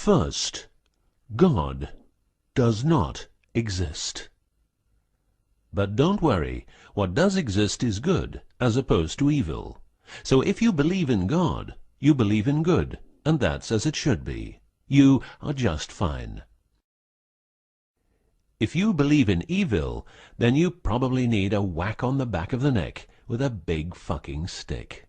First, God does not exist. But don't worry, what does exist is good, as opposed to evil. So if you believe in God, you believe in good, and that's as it should be. You are just fine. If you believe in evil, then you probably need a whack on the back of the neck with a big fucking stick.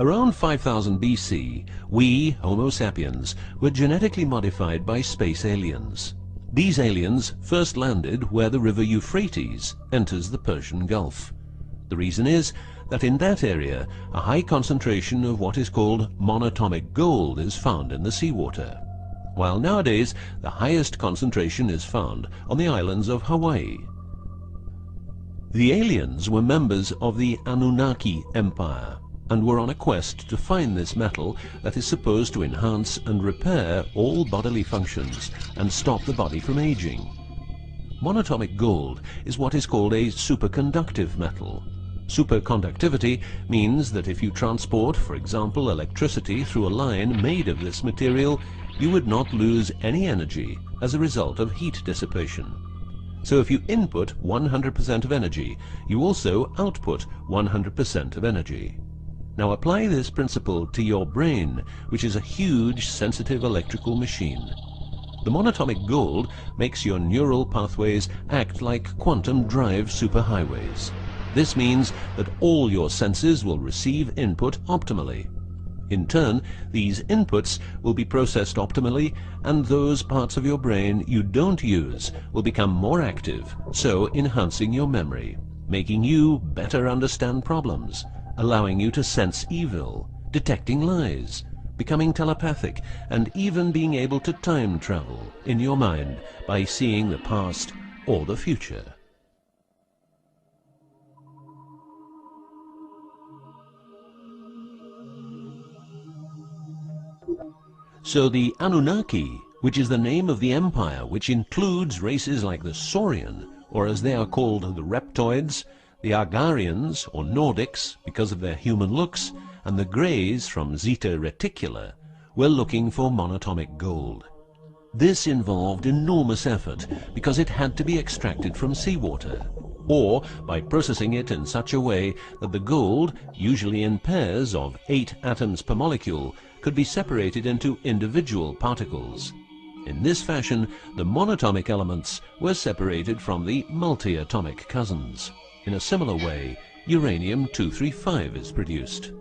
Around 5000 BC, we, Homo sapiens, were genetically modified by space aliens. These aliens first landed where the river Euphrates enters the Persian Gulf. The reason is that in that area, a high concentration of what is called monatomic gold is found in the seawater, while nowadays the highest concentration is found on the islands of Hawaii. The aliens were members of the Anunnaki Empire, and were on a quest to find this metal that is supposed to enhance and repair all bodily functions and stop the body from aging. Monatomic gold is what is called a superconductive metal. Superconductivity means that if you transport, for example, electricity through a line made of this material, you would not lose any energy as a result of heat dissipation. So if you input 100% of energy, you also output 100% of energy. Now apply this principle to your brain, which is a huge, sensitive electrical machine. The monatomic gold makes your neural pathways act like quantum drive superhighways. This means that all your senses will receive input optimally. In turn, these inputs will be processed optimally, and those parts of your brain you don't use will become more active, so enhancing your memory, making you better understand problems, allowing you to sense evil, detecting lies, becoming telepathic, and even being able to time travel in your mind by seeing the past or the future. So the Anunnaki, which is the name of the empire which includes races like the Saurian, or as they are called the Reptoids, the Argarians, or Nordics, because of their human looks, and the Greys from Zeta Reticula, were looking for monatomic gold. This involved enormous effort because it had to be extracted from seawater, or by processing it in such a way that the gold, usually in pairs of 8 atoms per molecule, could be separated into individual particles. In this fashion, the monatomic elements were separated from the multi-atomic cousins. In a similar way, uranium-235 is produced.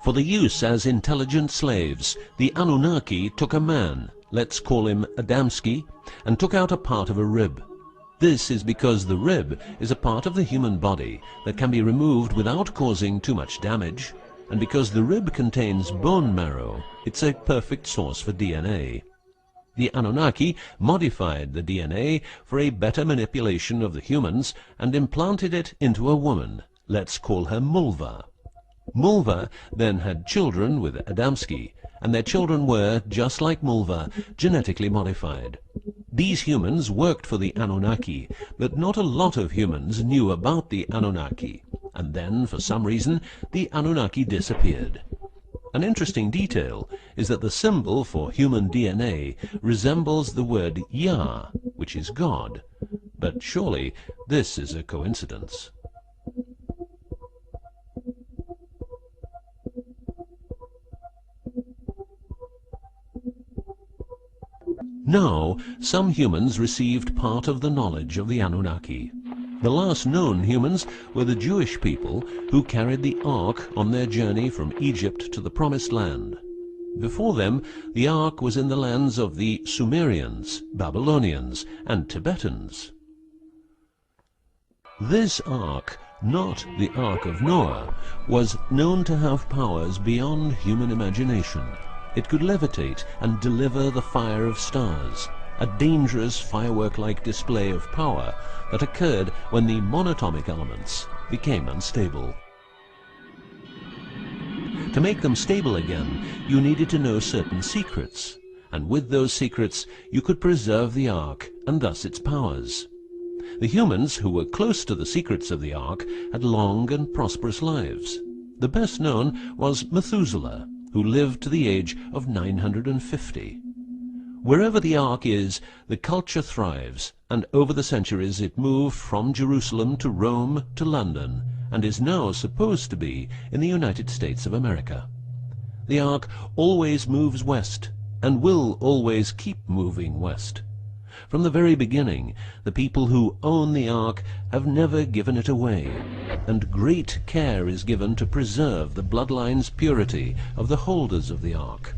For the use as intelligent slaves, the Anunnaki took a man, let's call him Adamski, and took out a part of a rib. This is because the rib is a part of the human body that can be removed without causing too much damage, and because the rib contains bone marrow, it's a perfect source for DNA. The Anunnaki modified the DNA for a better manipulation of the humans and implanted it into a woman, let's call her Mulva. Mulva then had children with Adamski, and their children were, just like Mulva, genetically modified. These humans worked for the Anunnaki, but not a lot of humans knew about the Anunnaki, and then, for some reason, the Anunnaki disappeared. An interesting detail is that the symbol for human DNA resembles the word Yah, which is God, but surely this is a coincidence. Now, some humans received part of the knowledge of the Anunnaki. The last known humans were the Jewish people who carried the Ark on their journey from Egypt to the Promised Land. Before them, the Ark was in the lands of the Sumerians, Babylonians, and Tibetans. This Ark, not the Ark of Noah, was known to have powers beyond human imagination. It could levitate and deliver the fire of stars, a dangerous firework-like display of power that occurred when the monatomic elements became unstable. To make them stable again, you needed to know certain secrets, and with those secrets you could preserve the Ark and thus its powers. The humans who were close to the secrets of the Ark had long and prosperous lives. The best known was Methuselah, who lived to the age of 950. Wherever the Ark is, the culture thrives, and over the centuries it moved from Jerusalem to Rome to London, and is now supposed to be in the United States of America. The Ark always moves west, and will always keep moving west. From the very beginning, the people who own the Ark have never given it away, and great care is given to preserve the bloodline's purity of the holders of the Ark.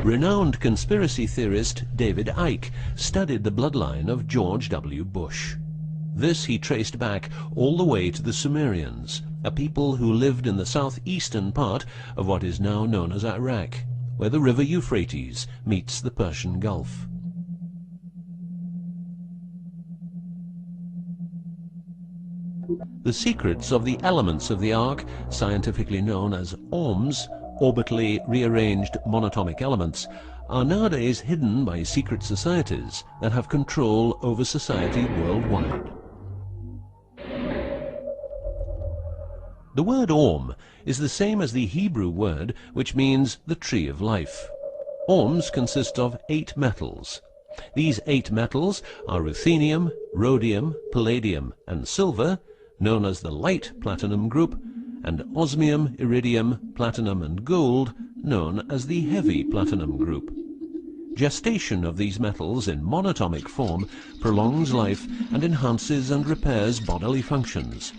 Renowned conspiracy theorist David Icke studied the bloodline of George W. Bush. This he traced back all the way to the Sumerians, a people who lived in the southeastern part of what is now known as Iraq, where the river Euphrates meets the Persian Gulf. The secrets of the elements of the Ark, scientifically known as ORMs, orbitally rearranged monatomic elements, are nowadays hidden by secret societies that have control over society worldwide. The word ORM is the same as the Hebrew word which means the tree of life. ORMs consist of 8 metals. These 8 metals are ruthenium, rhodium, palladium, and silver, known as the light platinum group, and osmium, iridium, platinum, and gold, known as the heavy platinum group. Gestation of these metals in monatomic form prolongs life and enhances and repairs bodily functions.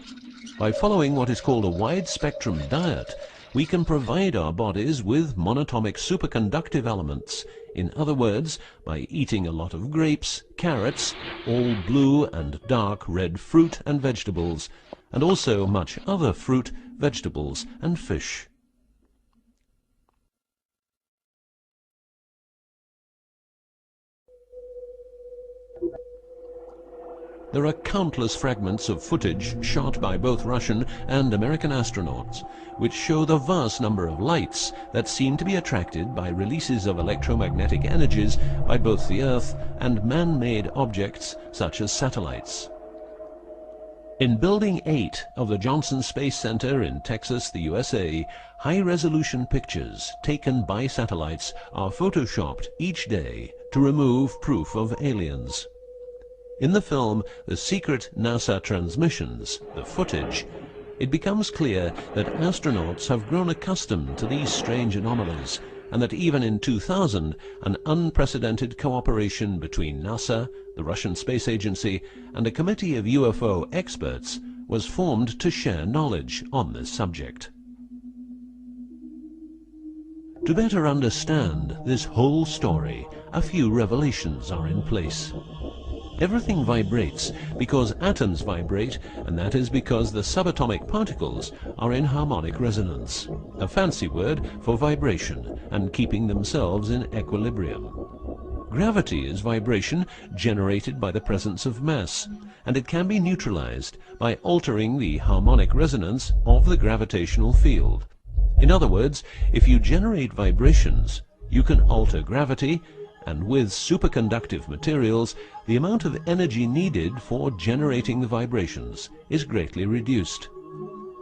By following what is called a wide-spectrum diet, we can provide our bodies with monatomic superconductive elements. In other words, by eating a lot of grapes, carrots, all blue and dark red fruit and vegetables, and also much other fruit, vegetables, and fish. There are countless fragments of footage shot by both Russian and American astronauts, which show the vast number of lights that seem to be attracted by releases of electromagnetic energies by both the Earth and man-made objects such as satellites. In Building 8 of the Johnson Space Center in Texas, the USA, high-resolution pictures taken by satellites are photoshopped each day to remove proof of aliens. In the film The Secret NASA Transmissions, the footage, it becomes clear that astronauts have grown accustomed to these strange anomalies, and that even in 2000, an unprecedented cooperation between NASA, the Russian Space Agency, and a committee of UFO experts was formed to share knowledge on this subject. To better understand this whole story, a few revelations are in place. Everything vibrates because atoms vibrate, and that is because the subatomic particles are in harmonic resonance, a fancy word for vibration and keeping themselves in equilibrium. Gravity is vibration generated by the presence of mass, and it can be neutralized by altering the harmonic resonance of the gravitational field. In other words, if you generate vibrations, you can alter gravity, and with superconductive materials, the amount of energy needed for generating the vibrations is greatly reduced.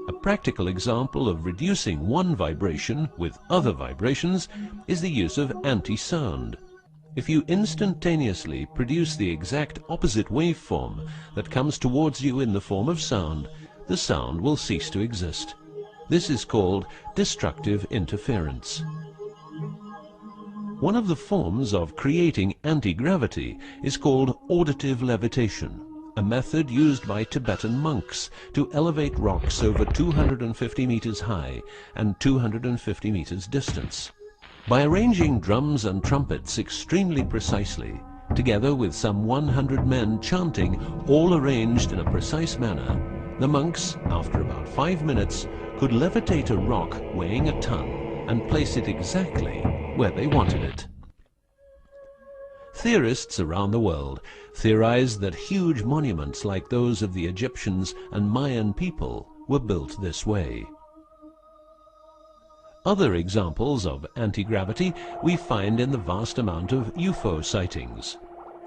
A practical example of reducing one vibration with other vibrations is the use of anti-sound. If you instantaneously produce the exact opposite waveform that comes towards you in the form of sound, the sound will cease to exist. This is called destructive interference. One of the forms of creating anti-gravity is called auditive levitation, a method used by Tibetan monks to elevate rocks over 250 meters high and 250 meters distance. By arranging drums and trumpets extremely precisely, together with some 100 men chanting, all arranged in a precise manner, the monks, after about 5 minutes, could levitate a rock weighing a ton and place it exactly where they wanted it. Theorists around the world theorize that huge monuments like those of the Egyptians and Mayan people were built this way. Other examples of anti-gravity we find in the vast amount of UFO sightings.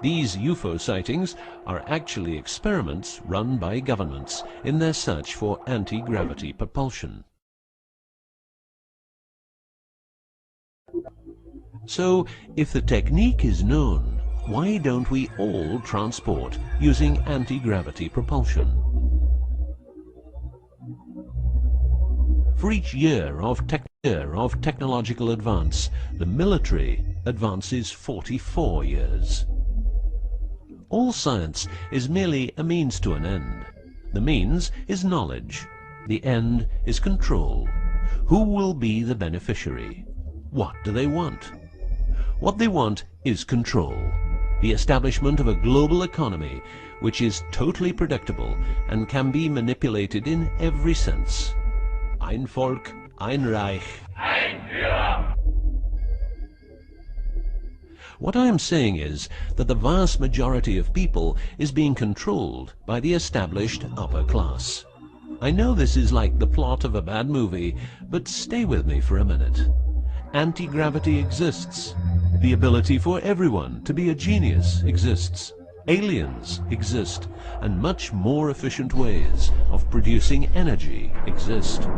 These UFO sightings are actually experiments run by governments in their search for anti-gravity propulsion. So, if the technique is known, why don't we all transport using anti-gravity propulsion? For each year of technological advance, the military advances 44 years. All science is merely a means to an end. The means is knowledge. The end is control. Who will be the beneficiary? What do they want? What they want is control. The establishment of a global economy which is totally predictable and can be manipulated in every sense. Ein Volk, ein Reich, ein Führer. What I am saying is that the vast majority of people is being controlled by the established upper class. I know this is like the plot of a bad movie, but stay with me for a minute. Anti-gravity exists. The ability for everyone to be a genius exists. Aliens exist, and much more efficient ways of producing energy exist.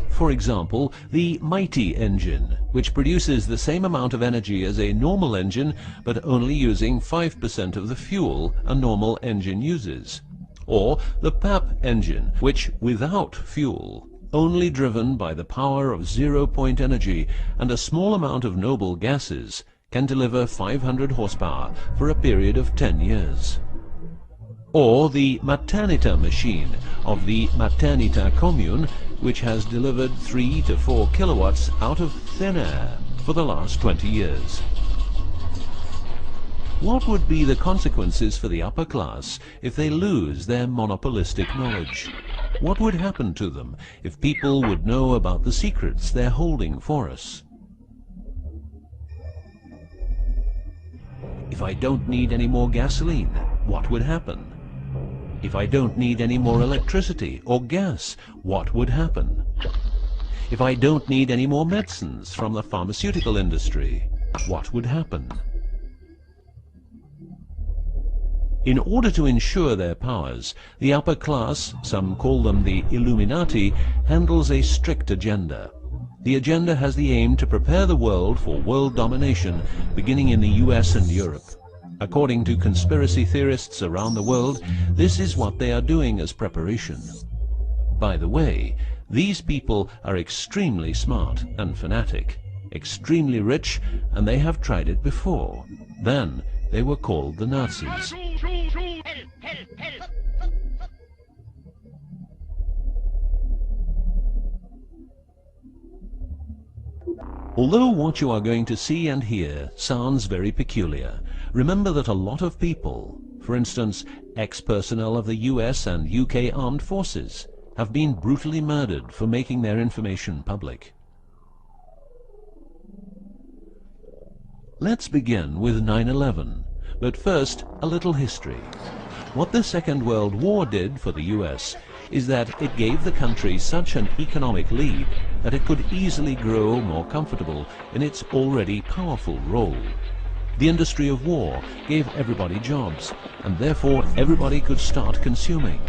For example, the mighty engine, which produces the same amount of energy as a normal engine, but only using 5% of the fuel a normal engine uses. Or the PAP engine, which, without fuel, only driven by the power of zero-point energy and a small amount of noble gases, can deliver 500 horsepower for a period of 10 years. Or the Maternita machine of the Maternita commune, which has delivered 3 to 4 kilowatts out of thin air for the last 20 years. What would be the consequences for the upper class if they lose their monopolistic knowledge? What would happen to them if people would know about the secrets they're holding for us? If I don't need any more gasoline, what would happen? If I don't need any more electricity or gas, what would happen? If I don't need any more medicines from the pharmaceutical industry, what would happen? In order to ensure their powers, the upper class, some call them the Illuminati, handles a strict agenda. The agenda has the aim to prepare the world for world domination, beginning in the US and Europe. According to conspiracy theorists around the world, this is what they are doing as preparation. By the way, these people are extremely smart and fanatic, extremely rich, and they have tried it before. Then they were called the Nazis. Although what you are going to see and hear sounds very peculiar, remember that a lot of people, for instance, ex-personnel of the US and UK armed forces, have been brutally murdered for making their information public. Let's begin with 9/11, but first a little history. What the Second World War did for the US is that it gave the country such an economic lead that it could easily grow more comfortable in its already powerful role. The industry of war gave everybody jobs, and therefore everybody could start consuming.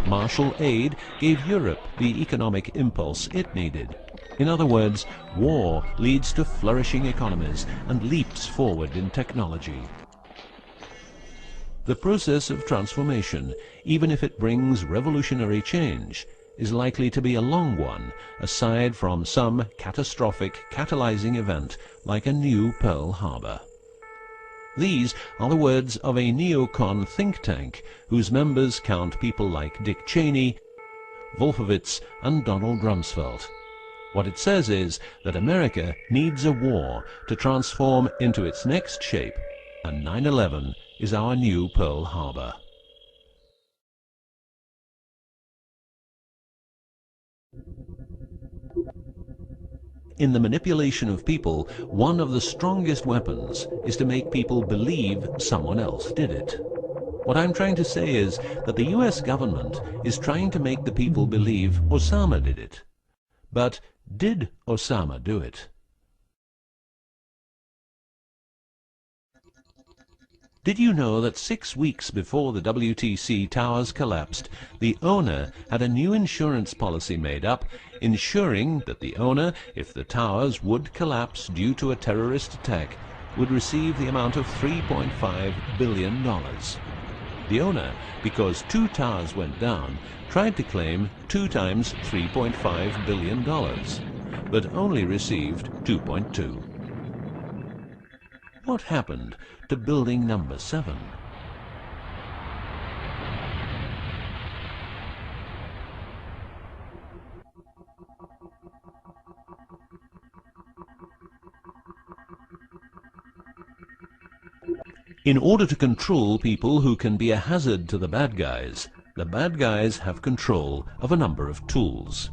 Marshall aid gave Europe the economic impulse it needed. In other words, war leads to flourishing economies and leaps forward in technology. The process of transformation, even if it brings revolutionary change, is likely to be a long one, aside from some catastrophic catalyzing event like a new Pearl Harbor. These are the words of a neocon think tank whose members count people like Dick Cheney, Wolfowitz, and Donald Rumsfeld. What it says is that America needs a war to transform into its next shape, and 9/11 is our new Pearl Harbor. In the manipulation of people, one of the strongest weapons is to make people believe someone else did it. What I'm trying to say is that the US government is trying to make the people believe Osama did it. But did Osama do it? Did you know that 6 weeks before the WTC towers collapsed, the owner had a new insurance policy made up, ensuring that the owner, if the towers would collapse due to a terrorist attack, would receive the amount of $3.5 billion. The owner, because 2 towers went down, tried to claim 2 times $3.5 billion, but only received 2.2. What happened to building number 7? In order to control people who can be a hazard to the bad guys have control of a number of tools.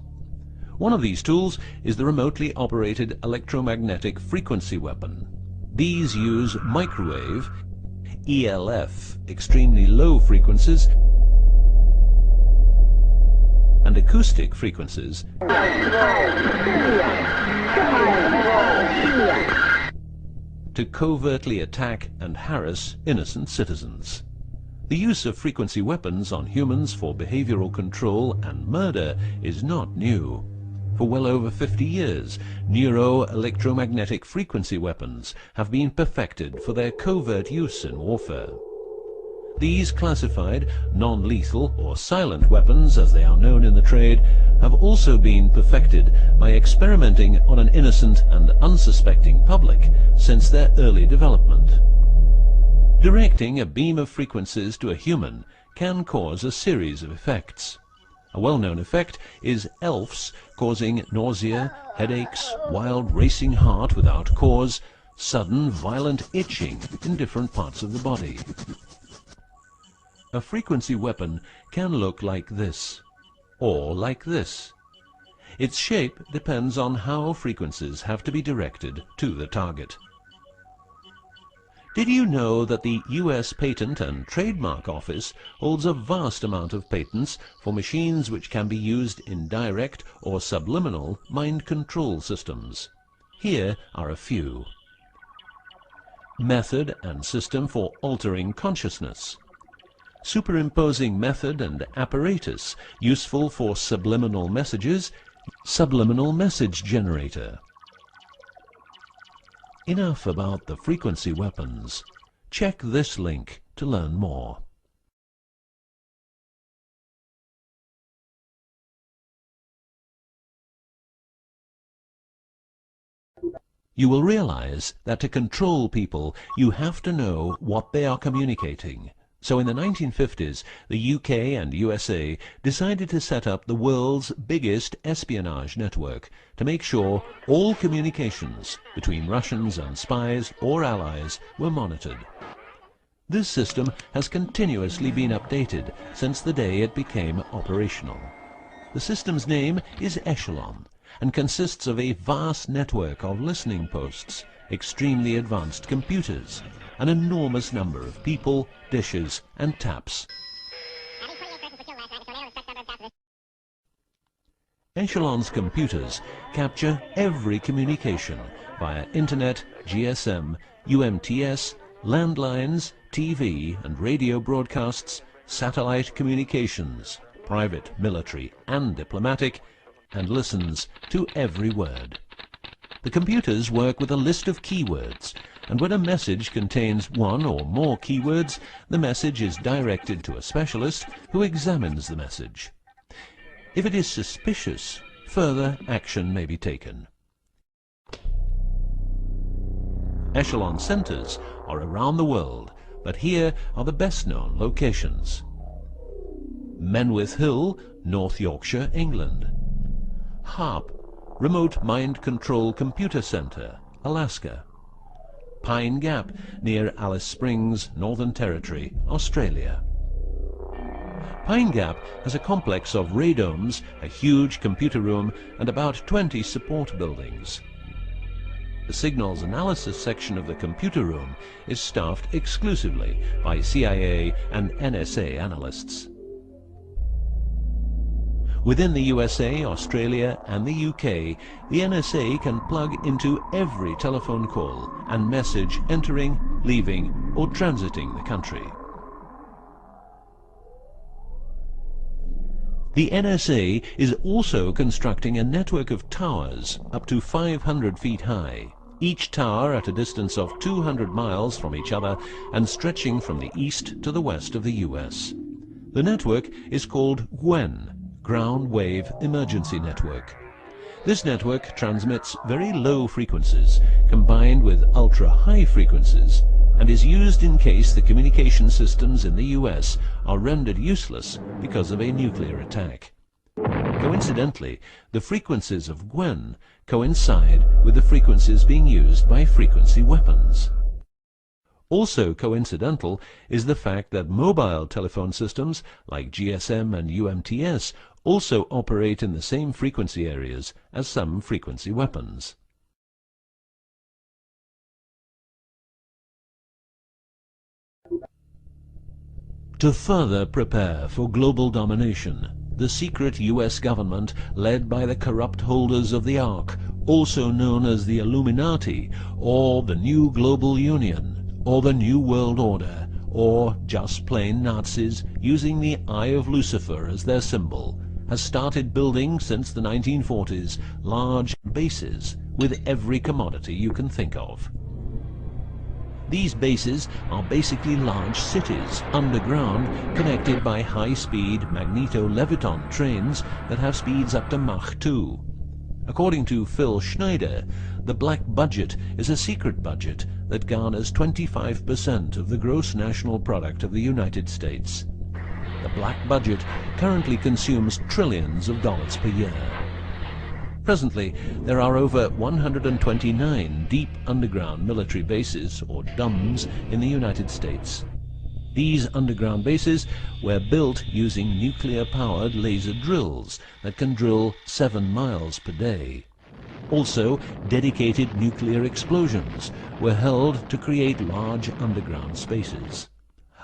One of these tools is the remotely operated electromagnetic frequency weapon. These use microwave, ELF, extremely low frequencies, and acoustic frequencies to covertly attack and harass innocent citizens. The use of frequency weapons on humans for behavioral control and murder is not new. For well over 50 years, neuro-electromagnetic frequency weapons have been perfected for their covert use in warfare. These classified, non-lethal or silent weapons, as they are known in the trade, have also been perfected by experimenting on an innocent and unsuspecting public since their early development. Directing a beam of frequencies to a human can cause a series of effects. A well-known effect is ELFs, causing nausea, headaches, wild racing heart without cause, sudden violent itching in different parts of the body. A frequency weapon can look like this, or like this. Its shape depends on how frequencies have to be directed to the target. Did you know that the US Patent and Trademark Office holds a vast amount of patents for machines which can be used in direct or subliminal mind control systems? Here are a few. Method and system for altering consciousness. Superimposing method and apparatus useful for subliminal messages, subliminal message generator. Enough about the frequency weapons. Check this link to learn more. You will realize that to control people, you have to know what they are communicating. So in the 1950s, the UK and USA decided to set up the world's biggest espionage network to make sure all communications between Russians and spies or allies were monitored. This system has continuously been updated since the day it became operational. The system's name is Echelon and consists of a vast network of listening posts, extremely advanced computers, an enormous number of people, dishes, and taps. Echelon's computers capture every communication via internet, GSM, UMTS, landlines, TV and radio broadcasts, satellite communications, private, military, and diplomatic, and listens to every word. The computers work with a list of keywords, and when a message contains one or more keywords, the message is directed to a specialist who examines the message. If it is suspicious, further action may be taken. Echelon centers are around the world, but here are the best-known locations. Menwith Hill, North Yorkshire, England. HARP, Remote Mind Control Computer Center, Alaska. Pine Gap, near Alice Springs, Northern Territory, Australia. Pine Gap has a complex of radomes, a huge computer room, and about 20 support buildings. The signals analysis section of the computer room is staffed exclusively by CIA and NSA analysts. Within the USA, Australia, and the UK, the NSA can plug into every telephone call and message entering leaving or transiting the country. The NSA is also constructing a network of towers up to 500 feet high, each tower at a distance of 200 miles from each other and stretching from the east to the west of the US. The network is called GWEN, Ground Wave Emergency Network. This network transmits very low frequencies combined with ultra-high frequencies and is used in case the communication systems in the US are rendered useless because of a nuclear attack. Coincidentally, the frequencies of GWEN coincide with the frequencies being used by frequency weapons. Also coincidental is the fact that mobile telephone systems like GSM and UMTS also operate in the same frequency areas as some frequency weapons. To further prepare for global domination, the secret US government, led by the corrupt holders of the Ark, also known as the Illuminati, or the New Global Union, or the New World Order, or just plain Nazis using the Eye of Lucifer as their symbol, has started building since the 1940s large bases with every commodity you can think of. These bases are basically large cities underground, connected by high-speed magneto-leviton trains that have speeds up to Mach 2. According to Phil Schneider, the black budget is a secret budget that garners 25% of the gross national product of the United States. The black budget currently consumes trillions of dollars per year. Presently, there are over 129 deep underground military bases, or DUMBs, in the United States. These underground bases were built using nuclear-powered laser drills that can drill 7 miles per day. Also, dedicated nuclear explosions were held to create large underground spaces.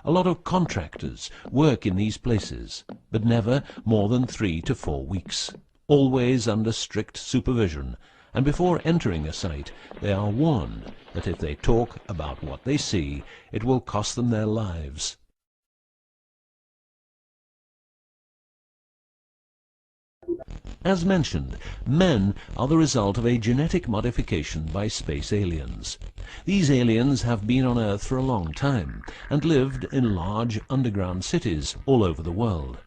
A lot of contractors work in these places, but never more than 3 to 4 weeks. Always under strict supervision, and before entering a site they are warned that if they talk about what they see, it will cost them their lives. As mentioned, men are the result of a genetic modification by space aliens. These aliens have been on Earth for a long time and lived in large underground cities all over the world.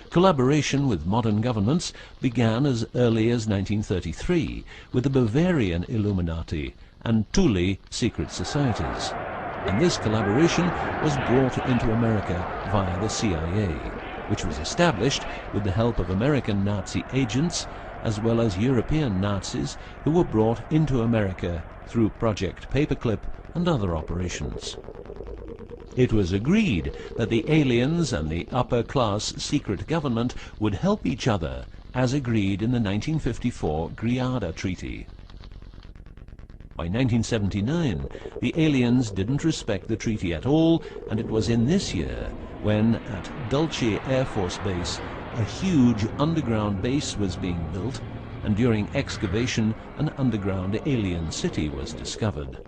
Collaboration with modern governments began as early as 1933 with the Bavarian Illuminati and Thule secret societies, and this collaboration was brought into America via the CIA, which was established with the help of American Nazi agents as well as European Nazis who were brought into America through Project Paperclip and other operations. It was agreed that the aliens and the upper-class secret government would help each other, as agreed in the 1954 Greada Treaty. By 1979, the aliens didn't respect the treaty at all, and it was in this year when, at Dulce Air Force Base, a huge underground base was being built, and during excavation, an underground alien city was discovered.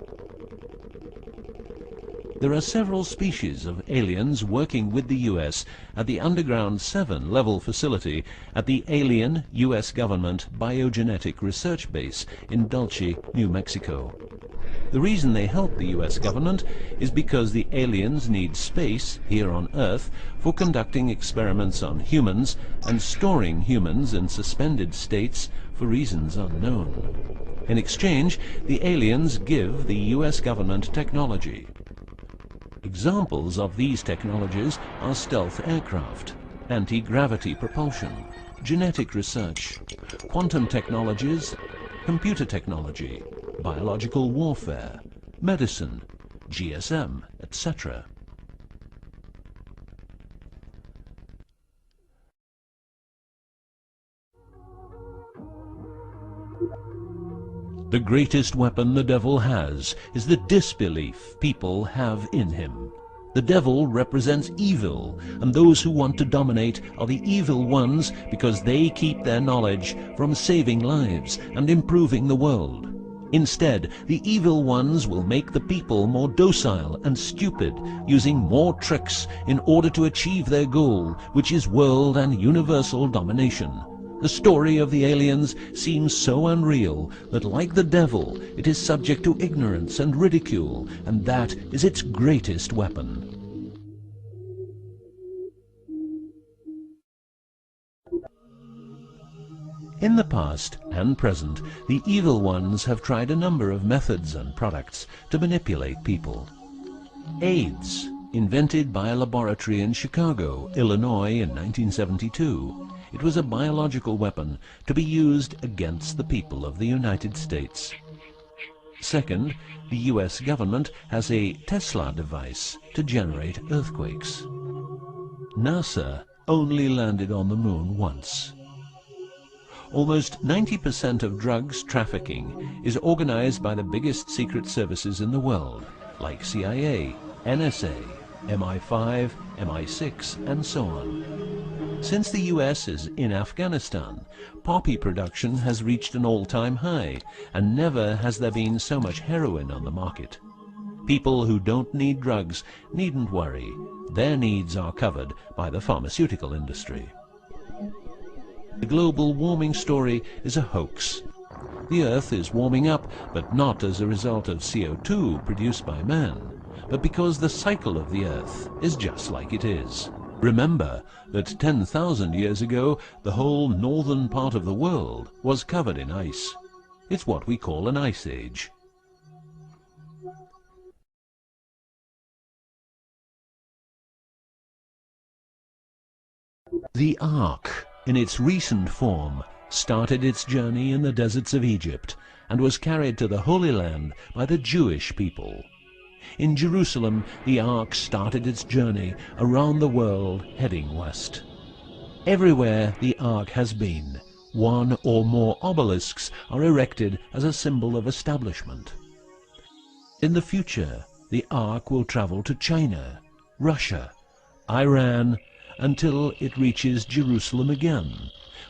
There are several species of aliens working with the US at the Underground 7 level facility at the Alien US Government Biogenetic Research Base in Dulce, New Mexico. The reason they help the US government is because the aliens need space here on Earth for conducting experiments on humans and storing humans in suspended states for reasons unknown. In exchange, the aliens give the US government technology. Examples of these technologies are stealth aircraft, anti-gravity propulsion, genetic research, quantum technologies, computer technology, biological warfare, medicine, GSM, etc. The greatest weapon the devil has is the disbelief people have in him. The devil represents evil, and those who want to dominate are the evil ones because they keep their knowledge from saving lives and improving the world. Instead, the evil ones will make the people more docile and stupid, using more tricks in order to achieve their goal, which is world and universal domination. The story of the aliens seems so unreal that, like the devil, it is subject to ignorance and ridicule, and that is its greatest weapon. In the past and present, the evil ones have tried a number of methods and products to manipulate people. AIDS, invented by a laboratory in Chicago, Illinois in 1972. It was a biological weapon to be used against the people of the United States. Second, the US government has a Tesla device to generate earthquakes. NASA only landed on the moon once. Almost 90% of drugs trafficking is organized by the biggest secret services in the world, like CIA, NSA, MI5, MI6, and so on. Since the US is in Afghanistan, poppy production has reached an all-time high, and never has there been so much heroin on the market. People who don't need drugs needn't worry. Their needs are covered by the pharmaceutical industry. The global warming story is a hoax. The Earth is warming up, but not as a result of CO2 produced by man, but because the cycle of the Earth is just like it is. Remember that 10,000 years ago, the whole northern part of the world was covered in ice. It's what we call an ice age. The Ark, in its recent form, started its journey in the deserts of Egypt and was carried to the Holy Land by the Jewish people. In Jerusalem, the Ark started its journey around the world heading west. Everywhere the Ark has been, one or more obelisks are erected as a symbol of establishment. In the future, the Ark will travel to China, Russia, Iran, until it reaches Jerusalem again,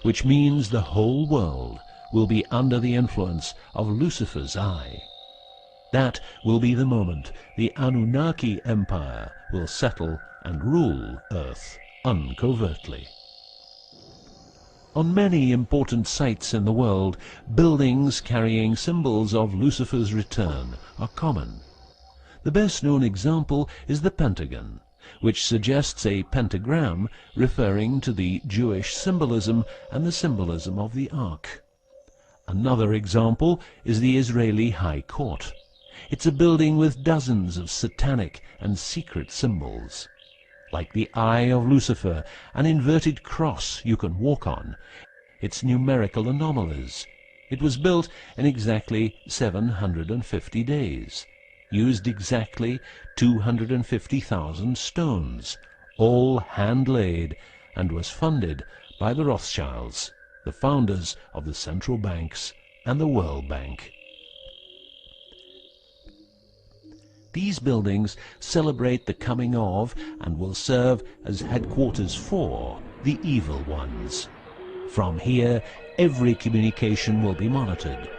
which means the whole world will be under the influence of Lucifer's eye. That will be the moment the Anunnaki Empire will settle and rule Earth uncovertly. On many important sites in the world, buildings carrying symbols of Lucifer's return are common. The best-known example is the Pentagon, which suggests a pentagram referring to the Jewish symbolism and the symbolism of the Ark. Another example is the Israeli High Court. It's a building with dozens of satanic and secret symbols. Like the Eye of Lucifer, an inverted cross you can walk on, its numerical anomalies. It was built in exactly 750 days, used exactly 250,000 stones, all hand-laid, and was funded by the Rothschilds, the founders of the central banks and the World Bank. These buildings celebrate the coming of and will serve as headquarters for the evil ones. From here, every communication will be monitored.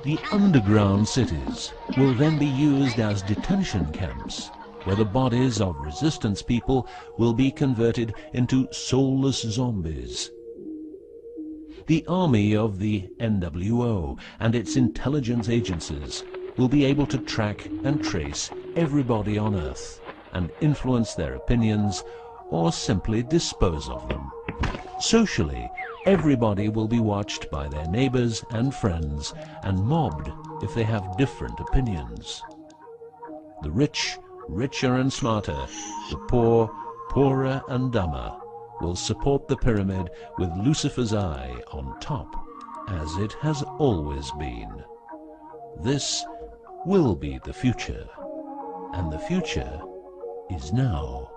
The underground cities will then be used as detention camps, where the bodies of resistance people will be converted into soulless zombies. The army of the NWO and its intelligence agencies will be able to track and trace everybody on Earth and influence their opinions or simply dispose of them. Socially, everybody will be watched by their neighbors and friends and mobbed if they have different opinions. The rich, richer and smarter, the poor, poorer and dumber, will support the pyramid with Lucifer's eye on top, as it has always been. This will be the future, and the future is now.